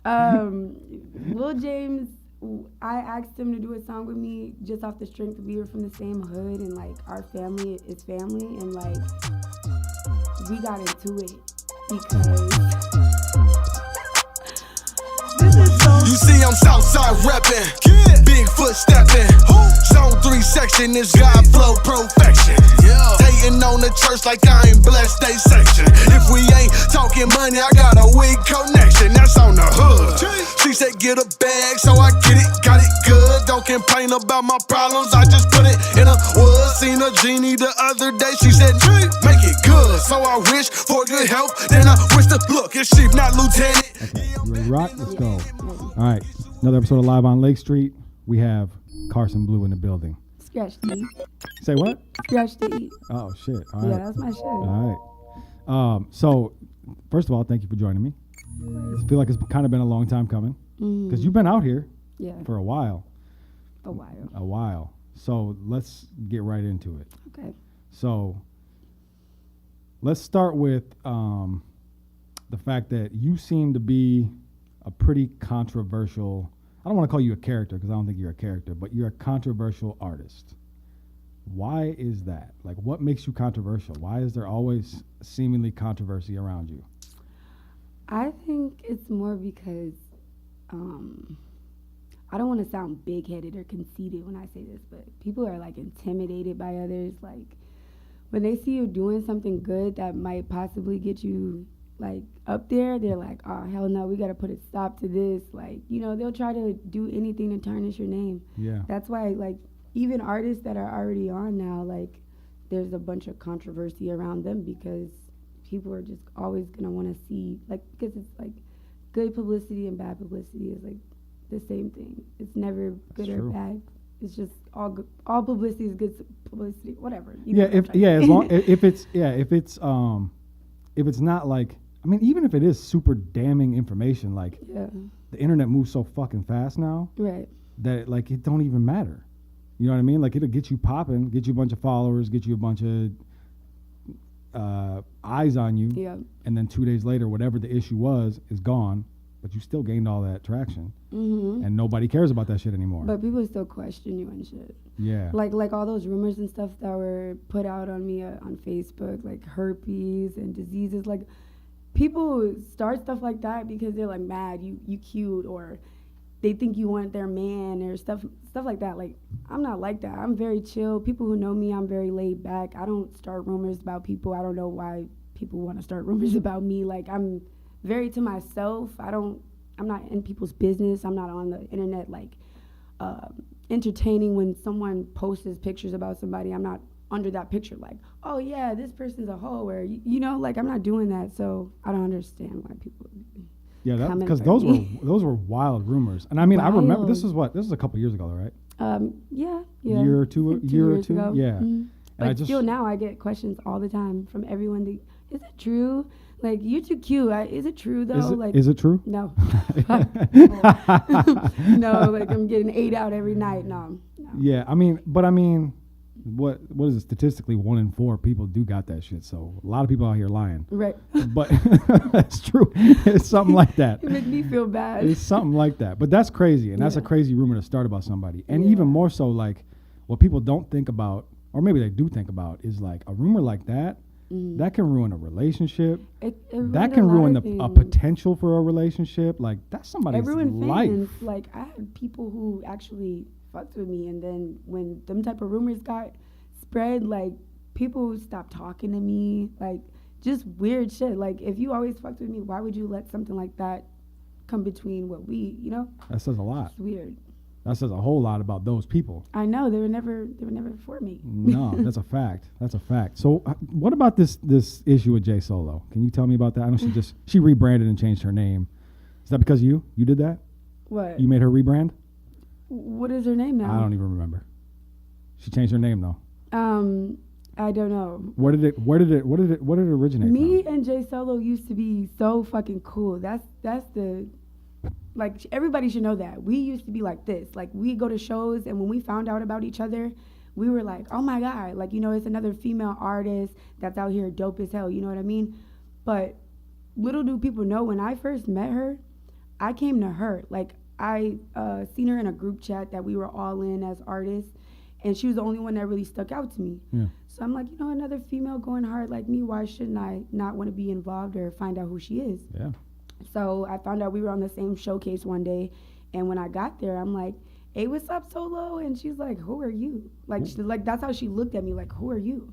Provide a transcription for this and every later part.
Lil James, I asked him to do a song with me just off the strength of we were from the same hood and like our family is family and like we got into it because this is so. You see, I'm Southside reppin', Bigfoot steppin'. Zone 3 section is God flow perfection. Hating on the church like I ain't blessed they section. If we ain't talking money, I got a weak connection. That's on the hood. She said get a bag, so I get it, got it good. Don't complain about my problems, I just put it in a wood. Seen a genie the other day, she said make it good. So I wish for good health, then I wish to look. It's chief, not lieutenant. Okay, you ready to rock? Let's go. All right, another episode of Live on Lake Street. We have Karson Blu in the building. Scratch to eat. Say what? Scratch to eat. Oh, shit. All right. Yeah, that's my shit. All right. So, first of all, thank you for joining me. I feel like it's kind of been a long time coming because you've been out here for a while. A while. A while. So, let's get right into it. Okay. So, let's start with the fact that you seem to be a pretty controversial, I don't want to call you a character because I don't think you're a character, but you're a controversial artist. Why is that? Like, what makes you controversial? Why is there always seemingly controversy around you? I think it's more because I don't want to sound big-headed or conceited when I say this, but people are like intimidated by others. Like when they see you doing something good that might possibly get you like up there, they're like, oh hell no, we got to put a stop to this. Like, you know, they'll try to do anything to tarnish your name. Yeah. That's why like even artists that are already on now, like there's a bunch of controversy around them because people are just always gonna want to see, like, because it's like good publicity and bad publicity is like the same thing. It's never good or bad. It's just all good. All publicity is good publicity. Whatever. If it's not like, I mean, even if it is super damning information, like the internet moves so fucking fast now, right? That like it don't even matter. You know what I mean? Like it'll get you popping, get you a bunch of followers, get you a bunch of eyes on you, and then 2 days later, whatever the issue was is gone, but you still gained all that traction, and nobody cares about that shit anymore. But people still question you and shit. Yeah. Like all those rumors and stuff that were put out on me on Facebook, like herpes and diseases. Like people start stuff like that because they're like mad you cute, or they think you want their man or stuff like that. Like I'm not like that. I'm very chill. People who know me, I'm very laid back. I don't start rumors about people. I don't know why people want to start rumors about me. Like I'm very to myself. I'm not in people's business. I'm not on the internet like entertaining when someone posts pictures about somebody. I'm not under that picture like, oh yeah, this person's a hoe, or you know, like I'm not doing that. So I don't understand why people. Yeah, because those were wild rumors, and I mean wild. I remember this was a couple years ago, right? Yeah. Year or two ago. Yeah. Mm-hmm. But still now I get questions all the time from everyone. Is it true? Like, you're too cute. Is it true though? Is it true? No. No, like I'm getting 8 out every night. No. Yeah, I mean, what is it? Statistically, 1 in 4 people do got that shit. So a lot of people out here lying. Right. But it's true. It's something like that. It makes me feel bad. It's something like that. But that's crazy, and that's a crazy rumor to start about somebody. And even more so, like what people don't think about, or maybe they do think about, is like a rumor like that. That can ruin a relationship. That can ruin a potential for a relationship. Like that's somebody's life. Fans. Like I had people who actually fucked with me, and then when them type of rumors got spread, like people stopped talking to me. Like just weird shit. Like if you always fucked with me, why would you let something like that come between what we, you know? That says a lot. It's weird. That says a whole lot about those people. I know they were never for me. No, that's a fact. That's a fact. So, what about this issue with Jay Solo? Can you tell me about that? I know she rebranded and changed her name. Is that because you did that? What? You made her rebrand? What is her name now? I don't even remember. She changed her name though. I don't know. Where did it originate? Me from? and Jay Solo used to be so fucking cool. That's the. Like, everybody should know that. We used to be like this. Like, we go to shows, and when we found out about each other, we were like, oh, my God. Like, you know, it's another female artist that's out here dope as hell. You know what I mean? But little do people know, when I first met her, I came to her. Like, I seen her in a group chat that we were all in as artists, and she was the only one that really stuck out to me. Yeah. So I'm like, another female going hard like me, why shouldn't I not want to be involved or find out who she is? Yeah. So I found out we were on the same showcase one day, and when I got there, I'm like, hey, what's up, Solo? And she's like, who are you? Like, that's how she looked at me, like, who are you?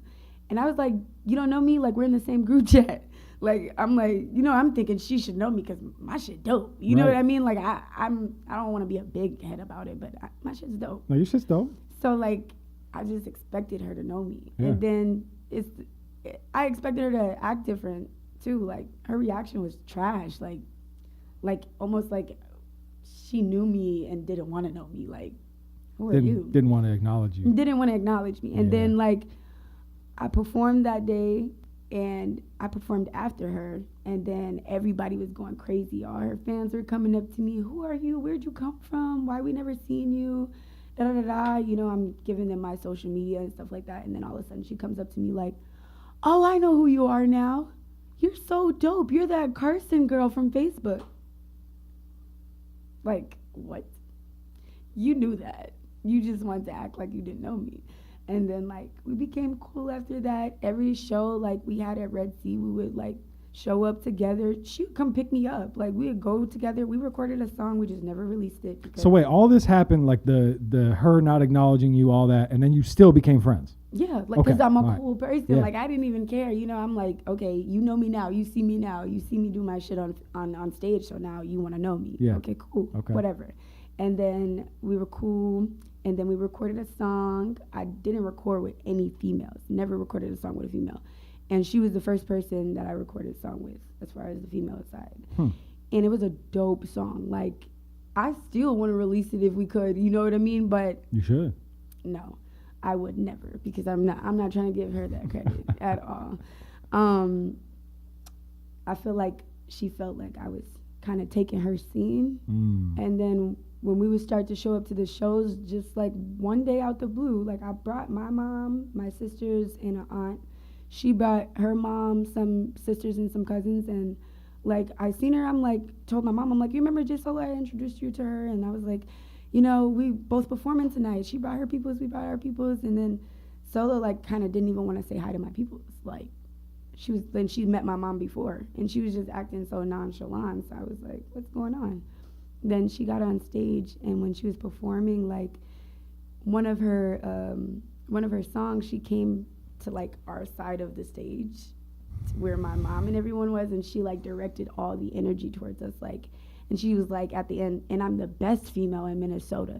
And I was like, you don't know me? Like, we're in the same group chat. Like, I'm like, I'm thinking she should know me because my shit dope. You know what I mean? Like, I don't want to be a big head about it, but my shit's dope. No, your shit's dope. So, like, I just expected her to know me. Yeah. And then I expected her to act different, too. Like, her reaction was trash. Like almost like she knew me and didn't want to know me. Like, who are you? Didn't want to acknowledge you. Didn't want to acknowledge me. And then, like, I performed that day, and I performed after her, and then everybody was going crazy. All her fans were coming up to me. Who are you? Where'd you come from? Why we never seen you? Da-da-da-da. I'm giving them my social media and stuff like that. And then all of a sudden she comes up to me like, oh, I know who you are now. You're so dope. You're that Karson girl from Facebook. Like, what? You knew that. You just wanted to act like you didn't know me. And then, like, we became cool after that. Every show, like, we had at Red Sea, we would, like, show up together. She would come pick me up. Like, we would go together. We recorded a song. We just never released it. So, wait, all this happened, like, the her not acknowledging you, all that, and then you still became friends? Yeah, like, because I'm a cool person. Yeah. Like, I didn't even care. I'm like, okay, you know me now. You see me now. You see me do my shit on stage, so now you want to know me. Yeah. Okay, cool. Okay. Whatever. And then we were cool. And then we recorded a song. I didn't record with any females. Never recorded a song with a female. And she was the first person that I recorded a song with, as far as the female side. And it was a dope song. Like, I still want to release it if we could. You know what I mean? But you should. No, I would never, because I'm not trying to give her that credit at all. I feel like she felt like I was kind of taking her scene, and then when we would start to show up to the shows, just like one day out the blue, like I brought my mom, my sisters, and an aunt. She brought her mom, some sisters, and some cousins, and like I seen her, I'm like, told my mom, I'm like, you remember J Solo? I introduced you to her, and I was like, we both performing tonight. She brought her peoples, we brought our peoples, and then Solo like kind of didn't even want to say hi to my peoples. Like, she met my mom before, and she was just acting so nonchalant. So I was like, what's going on? Then she got on stage, and when she was performing, like one of her songs, she came to like our side of the stage, where my mom and everyone was, and she like directed all the energy towards us, like, and she was like at the end, and I'm the best female in Minnesota,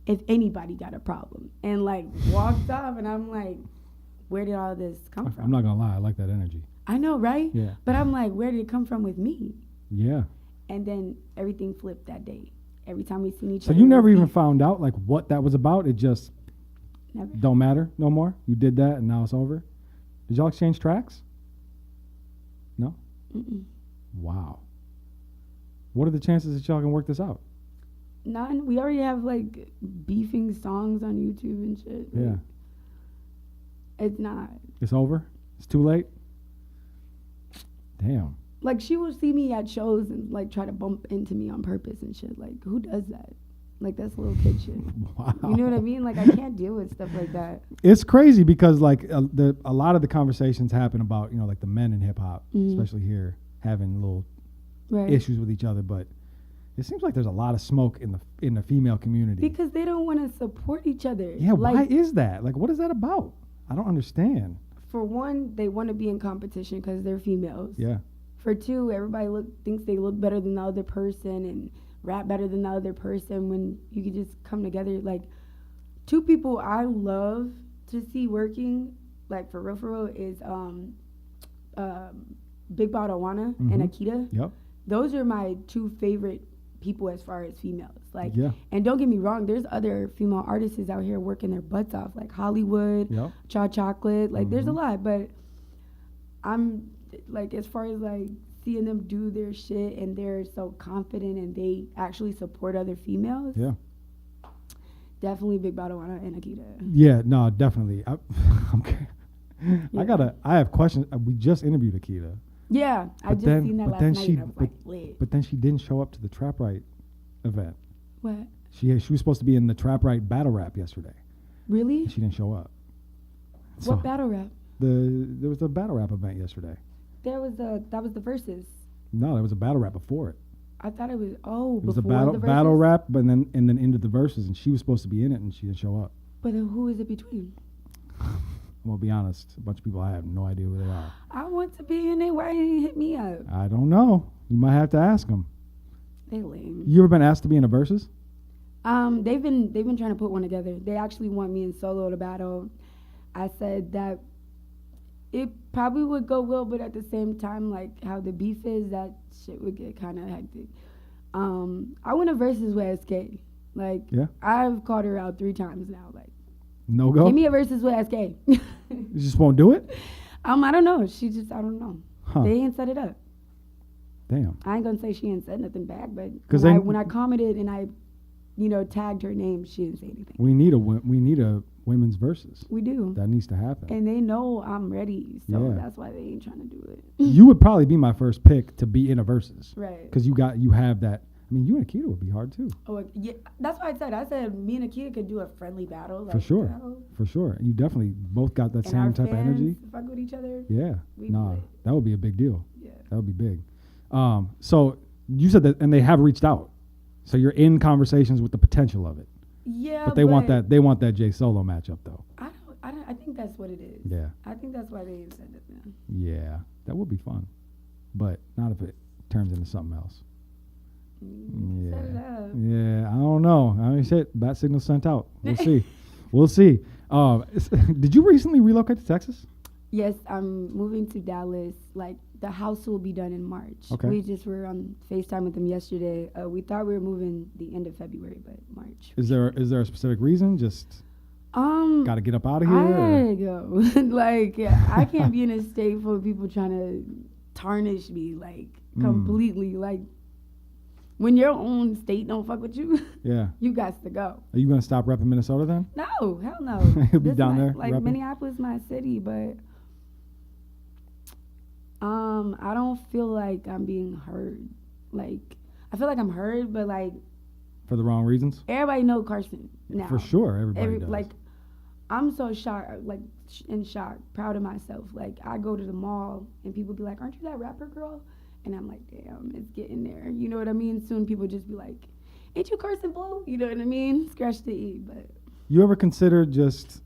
if anybody got a problem, and like walked off, and I'm like, where did all this come from? I'm not gonna lie, I like that energy. I know, right? Yeah. But I'm like, where did it come from with me? Yeah. And then everything flipped that day. Every time we seen each other. other. So you never even found out like what that was about? It just never. Don't matter no more? You did that and now it's over? Did y'all exchange tracks? No? Mm-mm. Wow. What are the chances that y'all can work this out? None. We already have like beefing songs on YouTube and shit. Yeah. It's not. It's over? It's too late? Damn. Like, she will see me at shows and like try to bump into me on purpose and shit. Like, who does that? Like, that's little kid shit. Wow. You know what I mean? Like, I can't deal with stuff like that. It's crazy because like a lot of the conversations happen about, like the men in hip hop, especially here, having little issues with each other, but it seems like there's a lot of smoke in the female community. Because they don't want to support each other. Yeah, like, why is that? Like, what is that about? I don't understand. For one, they want to be in competition because they're females. Yeah. For two, everybody thinks they look better than the other person and rap better than the other person, when you could just come together. Like, two people I love to see working, like for real, is Big Bottle Wanna and Akita. Yep. Those are my two favorite people as far as females. Like, yeah. And don't get me wrong, there's other female artists out here working their butts off, like Hollywood, yep. Cha Chocolate. Like, there's a lot, but I'm like, as far as like seeing them do their shit and they're so confident and they actually support other females. Yeah. Definitely Big Bottle Wanna and Akita. Yeah, no, definitely. Yeah. I have questions. We just interviewed Akita. Yeah, I just seen that last night. And I was like, lit. But then she didn't show up to the Trap Right event. What? She was supposed to be in the Trap Right battle rap yesterday. Really? And she didn't show up. What battle rap? There was a battle rap event yesterday. That was the verses. No, there was a battle rap before it. I thought it was It was before a the battle verses? rap, but then into the verses, and she was supposed to be in it, and she didn't show up. But then who is it between? I'm gonna be honest. A bunch of people I have no idea who they are. I want to be in it. Why didn't you hit me up? I don't know. You might have to ask them. They lame. You ever been asked to be in a versus? They've been trying to put one together. They actually want me in solo to battle. I said that it probably would go well, but at the same time, like how the beef is, that shit would get kind of hectic. I went to versus with SK. Like, Yeah. I've called her out 3 times now. Like, No go. give me a versus with SK. You just won't do it? I don't know. I don't know. Huh. They ain't set it up. Damn. I ain't gonna say she ain't said nothing back, but 'Cause when I commented and I, tagged her name, she didn't say anything. We need a women's versus. We do. That needs to happen. And they know I'm ready, so Yeah. that's why they ain't trying to do it. You would probably be my first pick to be in a versus. Right. Because you have that. I mean, you and Akita would be hard too. Oh, yeah, that's why I said me and Akita could do a friendly battle. Like, For sure. battle. For sure. And you definitely both got that And our same type of energy. fans fuck with each other. Yeah. We Nah, do it. that would be a big deal. Yeah. That would be big. So you said that, and they have reached out. So you're in conversations with the potential of it. Yeah. But they want that Jay Solo matchup though. I think that's what it is. Yeah. I think that's why they ain't said nothing. Yeah. That would be fun. But not if it turns into something else. Set it up. Yeah, I don't know. I mean, shit, bat signal sent out. We'll see. We'll see. Did you recently relocate to Texas? Yes, I'm moving to Dallas. Like, the house will be done in March. Okay. We just were on FaceTime with them yesterday. We thought we were moving the end of February, but March. Is there a specific reason? Just got to get up out of here? I go. Like, yeah, I can't be in a state full of people trying to tarnish me, like, completely. Like, when your own state don't fuck with you, Yeah. you got to go. Are you going to stop repping Minnesota then? No, hell no. You'll be This down there Like, repping? Minneapolis, my city, but I don't feel like I'm being heard. Like, I feel like I'm heard, but like For the wrong reasons? everybody know Karson now. For sure, everybody does. Like, I'm so shocked, like in shock, proud of myself. Like, I go to the mall and people be like, "Aren't you that rapper girl?" And I'm like, "Damn, it's getting there." You know what I mean? Soon people just be like, "Ain't you Karson Blu?" You know what I mean? Scratch the E, but You ever consider just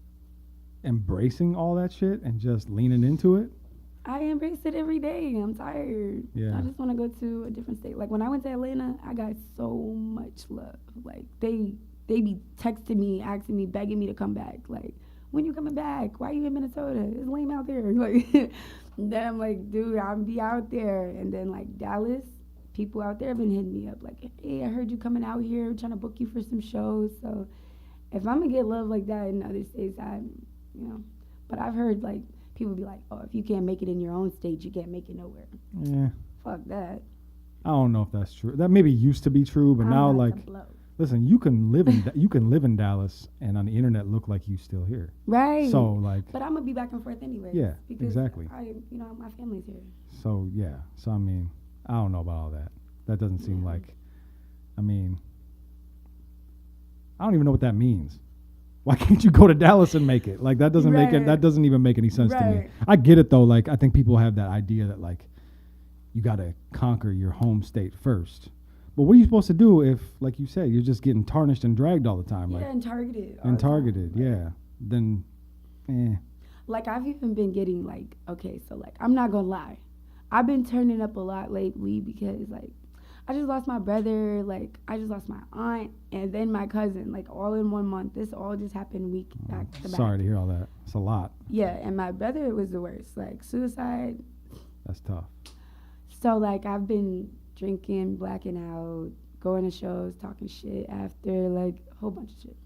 embracing all that shit and just leaning into it? I embrace it every day. I'm tired. Yeah. I just want to go to a different state. Like, when I went to Atlanta, I got so much love. Like, they be texting me, asking me, begging me to come back. Like, when you coming back? Why you in Minnesota? It's lame out there. Like, then I'm like, dude, I'll be out there. And then, like, Dallas, people out there have been hitting me up. Like, hey, I heard you coming out here, trying to book you for some shows. So if I'm going to get love like that in other states, But I've heard, like, people be like, "Oh, if you can't make it in your own state, you can't make it nowhere." Yeah. Fuck that. I don't know if that's true. That maybe used to be true, but I'm now, about like, to blow. listen, you can live in Dallas and on the internet look like you still here. Right. So like, But I'm gonna be back and forth anyway. Yeah, because exactly. My family's here. so yeah. So I mean, I don't know about all that. That doesn't seem like. I mean, I don't even know what that means. Why can't you go to Dallas and make it? Like that doesn't make it. Right. That doesn't even make any sense to me. Right. I get it though. Like I think people have that idea that like you got to conquer your home state first. But what are you supposed to do if, like you said, you're just getting tarnished and dragged all the time? Yeah, Like and targeted. all and the time. targeted. Yeah. Then, Like, I've even been getting like, okay, so like, I'm not gonna lie, I've been turning up a lot lately because like, I just lost my brother, like I just lost my aunt, and then my cousin, like all in 1 month. This all just happened week back to back. Sorry to hear all that. It's a lot. Yeah, and my brother was the worst, like suicide. That's tough. So like, I've been drinking, blacking out, going to shows, talking shit after, like a whole bunch of shit.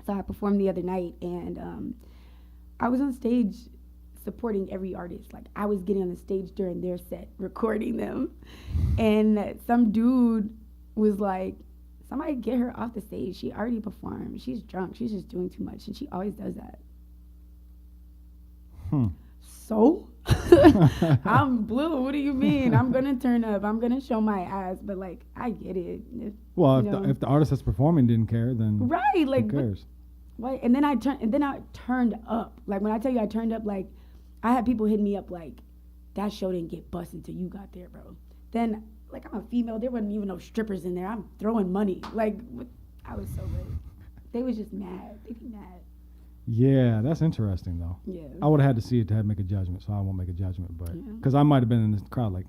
So I performed the other night, and I was on stage supporting every artist. Like, I was getting on the stage during their set, recording them. And some dude was like, somebody get her off the stage. She already performed. She's drunk. She's just doing too much. And she always does that. So I'm blue. What do you mean? I'm gonna turn up. I'm gonna show my ass. But like, I get it. Well, You know. if the artist that's performing didn't care, then Right, like, who cares? Right, and then I turned up. Like when I tell you I turned up, like I had people hit me up like, that show didn't get busted till you got there, bro. Then like I'm a female, there wasn't even no strippers in there. I'm throwing money. Like I was so good. They was just mad. They be mad. Yeah, that's interesting though. Yeah. I would have had to see it to make a judgment, so I won't make a judgment. But Yeah. because I might have been in this crowd, like,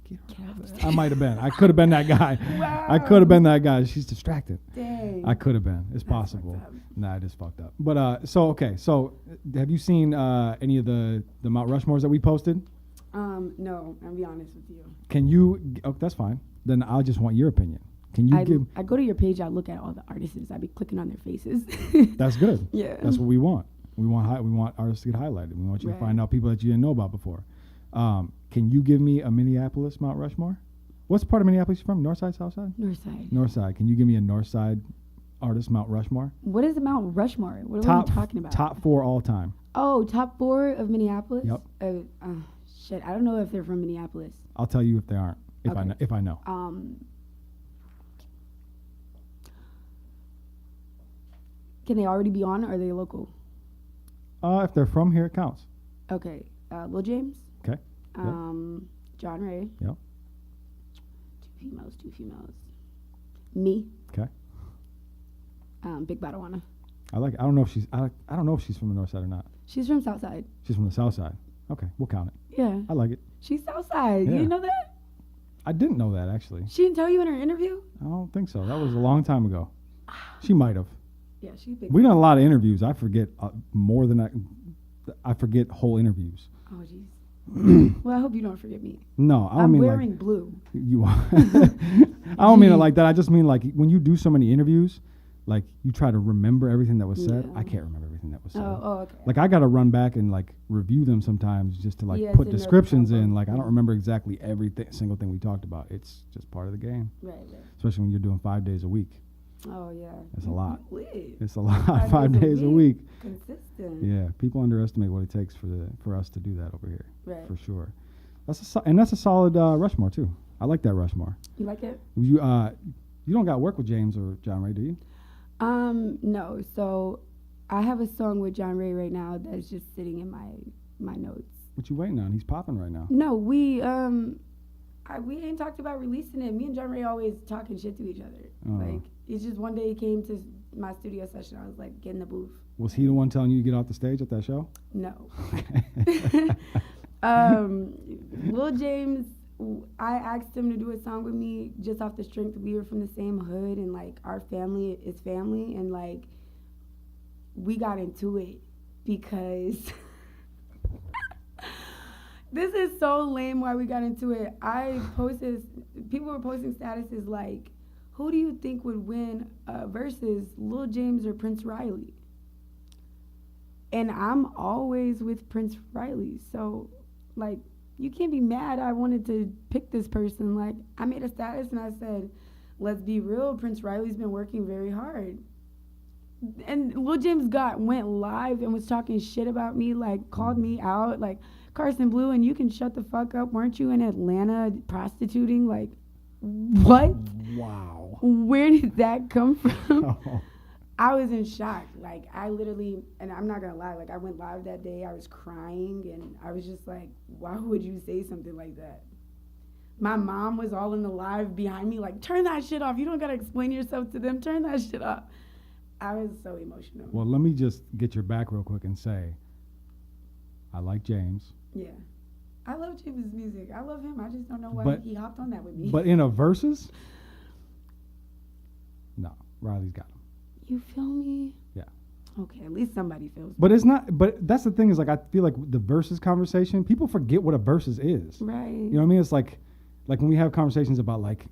get her, Get off the I stage. might have been. I could have been that guy. Wow. I could have been that guy. She's distracted. Dang. I could have been. It's That's possible. fucked up. Nah, it is fucked up. But so okay. So have you seen any of the Mount Rushmores that we posted? No, I'll be honest with you. Can you? Oh, that's fine. Then I just want your opinion. Can you give? I go to your page, I look at all the artists, I be clicking on their faces. That's good. Yeah. That's what we want. We want artists to get highlighted. We want you to Right. find out people that you didn't know about before. Can you give me a Minneapolis Mount Rushmore? What's part of Minneapolis you from? North side, south side? North side. North side. Can you give me a North side artist Mount Rushmore? What is the Mount Rushmore? What are Top we talking about? Top 4 all time. Oh, top 4 of Minneapolis? Yep. Shit, I don't know if they're from Minneapolis. I'll tell you if they aren't. If Okay. I know. Can they already be on, or are they local? If they're from here, it counts. Okay. Lil James. Okay. John Ray. Yep. Two females. Me. Okay. Big Badawana. I like it. I don't know if she's. I don't know if she's from the North side or not. She's from Southside. She's from the South side. Okay, we'll count it. Yeah. I like it. She's Southside. Yeah. You didn't know that? I didn't know that actually. She didn't tell you in her interview? I don't think so. That was a long time ago. She might have. Yeah, she's big. We done a lot of interviews. I forget more than I forget whole interviews. Oh, jeez. Well, I hope you don't forget me. No, I don't I'm mean wearing like blue. you. I don't mean it like that. I just mean like when you do so many interviews, like you try to remember everything that was said. Yeah. I can't remember everything that was said. Oh, okay. Like I got to run back and like review them sometimes just to like Yeah, put to know the descriptions in. combo. Like I don't remember exactly single thing we talked about. It's just part of the game, Right. especially when you're doing 5 days a week. Oh, yeah. It's a lot. Lit. It's a lot. 5 days a week. Consistent. Yeah, people underestimate what it takes for us to do that over here. Right. For sure. That's a solid Rushmore too. I like that Rushmore. You like it? You don't got work with James or John Ray, do you? No. So I have a song with John Ray right now that's just sitting in my notes. What you waiting on? He's popping right now. No, we ain't talked about releasing it. Me and John Ray always talking shit to each other. Oh. Like it's just one day he came to my studio session. I was like, get in the booth. Was he the one telling you to get off the stage at that show? No. Lil James, I asked him to do a song with me just off the strength we were from the same hood and like our family is family, and like we got into it because this is so lame why we got into it. People were posting statuses like, who do you think would win versus Lil James or Prince Riley? And I'm always with Prince Riley. So, like, you can't be mad I wanted to pick this person. Like, I made a status and I said, let's be real, Prince Riley's been working very hard. And Lil James went live and was talking shit about me, like, called me out, like, Karson Blu, and you can shut the fuck up. Weren't you in Atlanta prostituting? Like, what? Wow. Where did that come from? Oh. I was in shock. Like, I literally, and I'm not gonna lie, like, I went live that day, I was crying, and I was just like, why would you say something like that? My mom was all in the live behind me, like, turn that shit off. You don't gotta explain yourself to them. Turn that shit off. I was so emotional. Well, let me just get your back real quick and say, I like James. Yeah. I love James's music. I love him. I just don't know why But- he hopped on that with me. But in a versus, no, Riley's got him. You feel me? Yeah. Okay, at least somebody feels me. But it's not. But that's the thing is like I feel like the versus conversation, people forget what a versus is. Right. You know what I mean? It's like when we have conversations about like,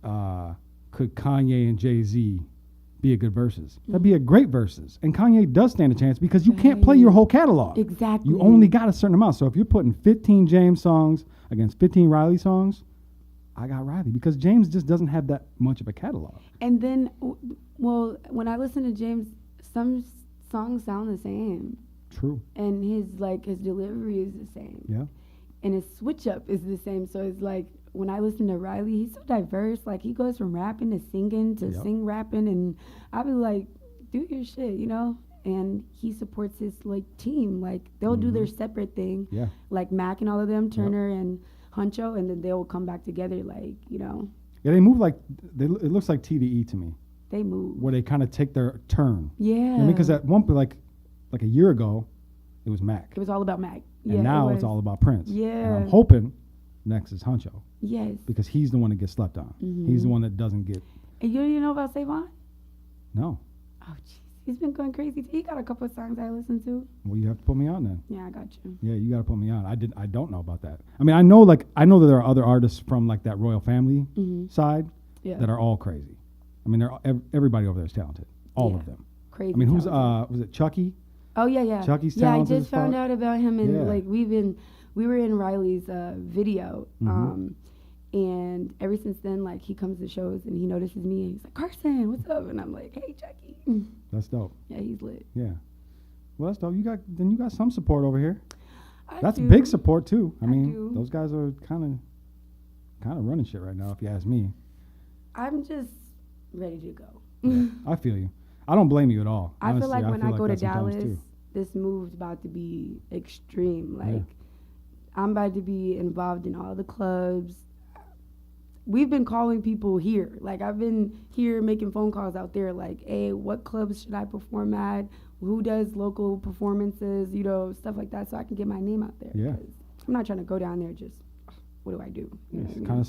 could Kanye and Jay-Z be a good versus? That'd be a great versus. And Kanye does stand a chance because you can't play your whole catalog. Exactly. You only got a certain amount. So if you're putting 15 James songs against 15 Riley songs, I got Riley because James just doesn't have that much of a catalog. And then, well, when I listen to James, some songs sound the same. True. And his delivery is the same. Yeah. And his switch up is the same. So it's like when I listen to Riley, he's so diverse. Like he goes from rapping to singing to sing rapping, and I'll be like, do your shit, you know. And he supports his like team. Like they'll do their separate thing. Yeah. Like Mac and all of them, Turner and Huncho, and then they'll come back together. Like you know. Yeah, they move like it looks like TDE to me. They move where they kind of take their turn. Yeah. You know what I mean, because at one point, like a year ago, it was Mac. It was all about Mac. And now it's all about Prince. Yeah. And I'm hoping next is Huncho. Yes. Because he's the one that gets slept on. He's the one that doesn't get. And you know about Savon? No. Oh, jeez. He's been going crazy. He got a couple of songs I listened to. Well, you have to put me on then. Yeah, I got you. Yeah, you got to put me on. I don't know about that. I mean, I know that there are other artists from like that royal family side that are all crazy. I mean, everybody over there is talented. All of them. Crazy. I mean, who's talented. was it Chucky? Oh yeah. Chucky's yeah, I talented just found out about him, and like we were in Riley's video, and ever since then, like he comes to shows and he notices me and he's like, Karson, what's up? And I'm like, hey, Chucky. That's dope. Yeah, he's lit. Yeah. Well, that's dope. You got some support over here. That's do. big support too. I mean, do. those guys are kind of running shit right now, if you ask me. I'm just ready to go. Yeah, I feel you. I don't blame you at all. I Honestly, feel like when I go to that sometimes Dallas, too. this move's about to be extreme. Like, I'm about to be involved in all the clubs. We've been calling people here. Like, I've been here making phone calls out there. Like, hey, what clubs should I perform at? Who does local performances? You know, stuff like that, so I can get my name out there. Yeah. I'm not trying to go down there just, what do I do? You know what I mean? Kind of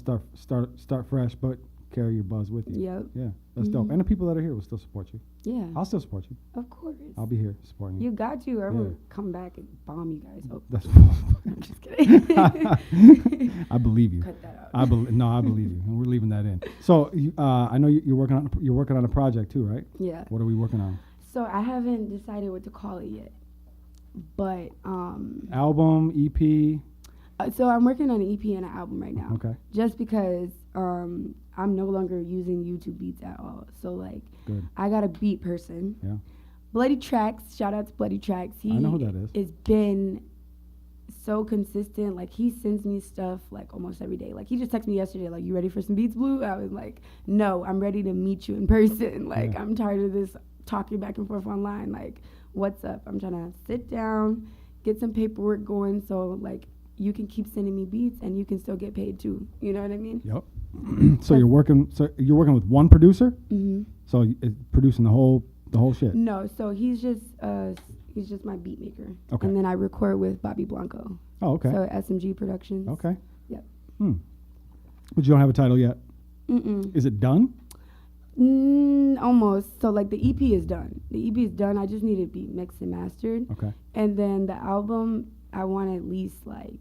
start fresh, but carry your buzz with you. Yep. Yeah, that's dope. And the people that are here will still support you. Yeah. I'll still support you. Of course. I'll be here supporting you. You got you. I'm going to come back and bomb you guys. Oh, That's I'm just kidding. I believe you. Cut that out. I believe you. And we're leaving that in. So I know you're working on a project too, right? Yeah. What are we working on? So I haven't decided what to call it yet, but album, EP. So I'm working on an EP and an album right now. Okay. Just because I'm no longer using YouTube beats at all. So like, Good. I got a beat person. Yeah. Bloody Tracks. Shout out to Bloody Tracks. I know who that is. It's been so consistent. Like he sends me stuff like almost every day. Like he just texted me yesterday, like, you ready for some beats, Blue? I was like, no, I'm ready to meet you in person. Like I'm tired of this talking back and forth online. Like, what's up? I'm trying to sit down, get some paperwork going, so like you can keep sending me beats and you can still get paid too. You know what I mean? Yep. So you're working with one producer? Mm-hmm. So producing the whole shit? No, so he's just my beat maker. Okay. And then I record with Bobby Blanco. Oh, okay. So SMG Productions. Okay. Yep. But you don't have a title yet? Mm-mm. Is it done? Almost. So like the EP is done. The EP is done. I just need it to be mixed and mastered. Okay. And then the album, I want at least like,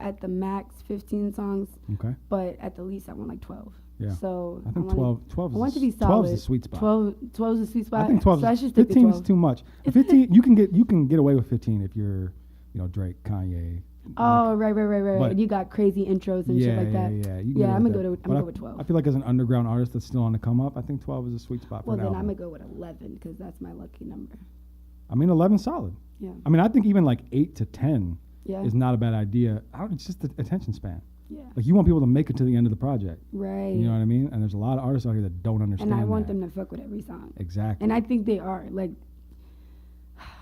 at the max 15 songs. Okay. But at the least I want like 12. Yeah. So I think 12 I want to be solid. 12 is the sweet spot. 12 is the sweet spot. I think 12 so I should stick to 15 12. is too much. 15 you can get away with 15 if you're, Drake, Kanye. Oh, right. But And you got crazy intros and shit like that. Yeah. Yeah, I'm gonna go with 12. I feel like as an underground artist that's still on the come up, I think 12 is a sweet spot for Well, an then album. I'm gonna go with 11 because that's my lucky number. I mean, 11's solid. Yeah. I mean, I think even like 8 to 10 Yeah. is not a bad idea. It's just the attention span. Yeah. Like you want people to make it to the end of the project. Right. You know what I mean? And there's a lot of artists out here that don't understand And I want that. them to fuck with every song. Exactly. And I think they are. Like,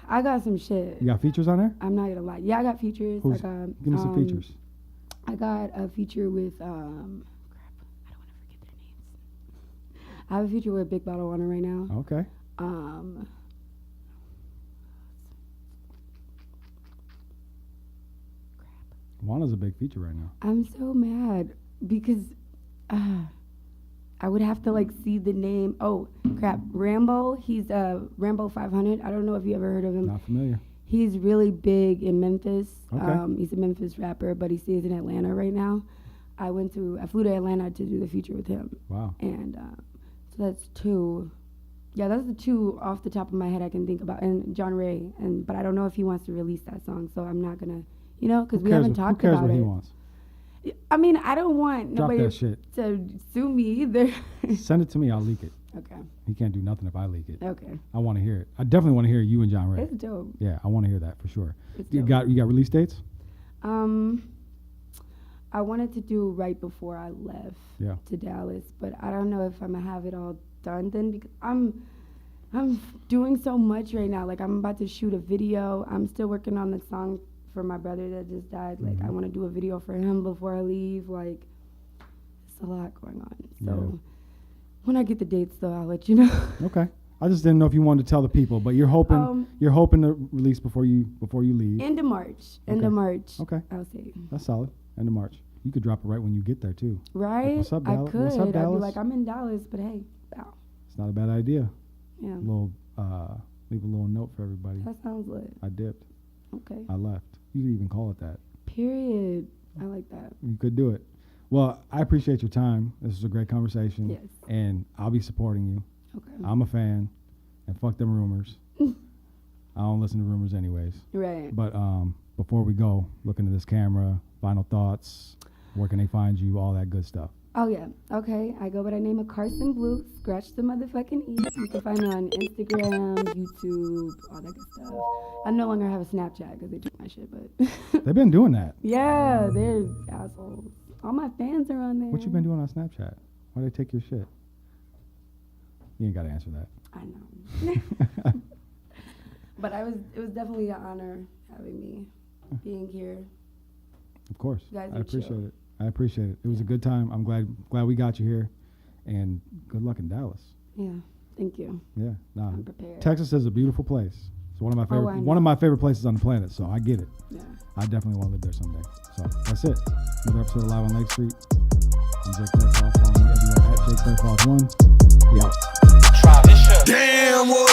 I got some shit. You got features on there? I'm not gonna lie. Yeah, I got features. Give me some features. I got a feature with crap. I don't want to forget their names. I have a feature with Big Bottle Warner right now. Okay. Juana's a big feature right now. I'm so mad because I would have to like see the name. Oh crap, Rambo. He's Rambo 500. I don't know if you ever heard of him. Not familiar. He's really big in Memphis. Okay. He's a Memphis rapper, but he stays in Atlanta right now. I flew to Atlanta to do the feature with him. Wow. And so that's 2. Yeah, that's the 2 off the top of my head I can think about. And John Ray. But I don't know if he wants to release that song, so I'm not gonna, because we haven't talked about it. Who cares what he wants? I mean, I don't want Drop nobody that shit. to sue me either. Send it to me. I'll leak it. Okay. He can't do nothing if I leak it. Okay. I want to hear it. I definitely want to hear you and John Ray. It's dope. Yeah, I want to hear that for sure. It's You dope. got release dates? I wanted to do right before I left to Dallas, but I don't know if I'm gonna have it all done then because I'm doing so much right now. Like I'm about to shoot a video. I'm still working on the song for my brother that just died. Like I want to do a video for him before I leave. Like it's a lot going on. So when I get the dates though, I'll let you know. Okay. I just didn't know if you wanted to tell the people, but you're hoping to release before you leave. End of March. End of March. Okay. I'll say. That's solid. End of March. You could drop it right when you get there too. Right? Like, what's up, Dallas? I could. What's up, Dallas? I'd be like, I'm in Dallas, but hey, bow. It's not a bad idea. Yeah. Leave a little note for everybody. That sounds lit. I dipped. Okay. I left. You could even call it that. Period. I like that. You could do it. Well, I appreciate your time. This was a great conversation. Yes. And I'll be supporting you. Okay. I'm a fan. And fuck them rumors. I don't listen to rumors anyways. Right. But before we go, look into this camera, final thoughts, where can they find you, all that good stuff. Oh, yeah. Okay. I go by the name of Karson Blu. Scratch the motherfucking E. You can find me on Instagram, YouTube, all that good stuff. I no longer have a Snapchat because they took my shit, but. They've been doing that. Yeah, they're assholes. All my fans are on there. What you been doing on Snapchat? Why they take your shit? You ain't got to answer that. I know. But it was definitely an honor having me, being here. Of course. You guys I are appreciate chill. it. I appreciate it. It was a good time. I'm glad we got you here. And good luck in Dallas. Yeah. Thank you. Yeah. Nah. I'm prepared. Texas is a beautiful place. It's one of my I favorite know. Places on the planet, so I get it. Yeah. I definitely want to live there someday. So that's it. Another episode of Live on Lake Street. I'm Jake Fairclough. Follow me everywhere at Jake Fairclough1. We out. Damn, what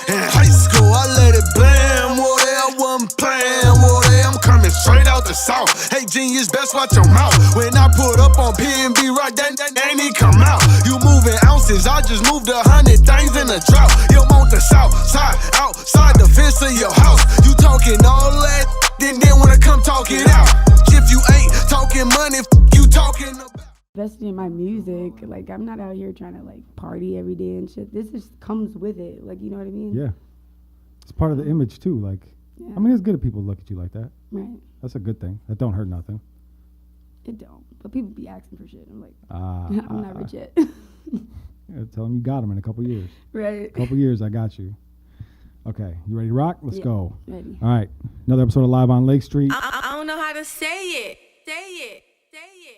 in high school, I let it blam, what I wasn't playing, what I'm coming straight out the south. Hey, genius, best watch your mouth. When I put up on P&B, right, that ain't he come out. You moving ounces, I just moved 100 things in a drought. You want the south side, outside the fence of your house. You talking all that, then when I come talk it out. If you ain't talking money, you talking about. Invested in my music. Like, I'm not out here trying to, like, party every day and shit. This just comes with it. Like, you know what I mean? Yeah. It's part of the image, too. Like, Yeah. I mean, it's good if people look at you like that. Right. That's a good thing. That don't hurt nothing. It don't. But people be asking for shit. I'm like, I'm I'm not rich yet. Yeah, tell them you got them in a couple years. Right. Couple years, I got you. Okay, you ready to rock? Let's Yeah, go. ready. All right, another episode of Live on Lake Street. I don't know how to say it. Say it. Say it.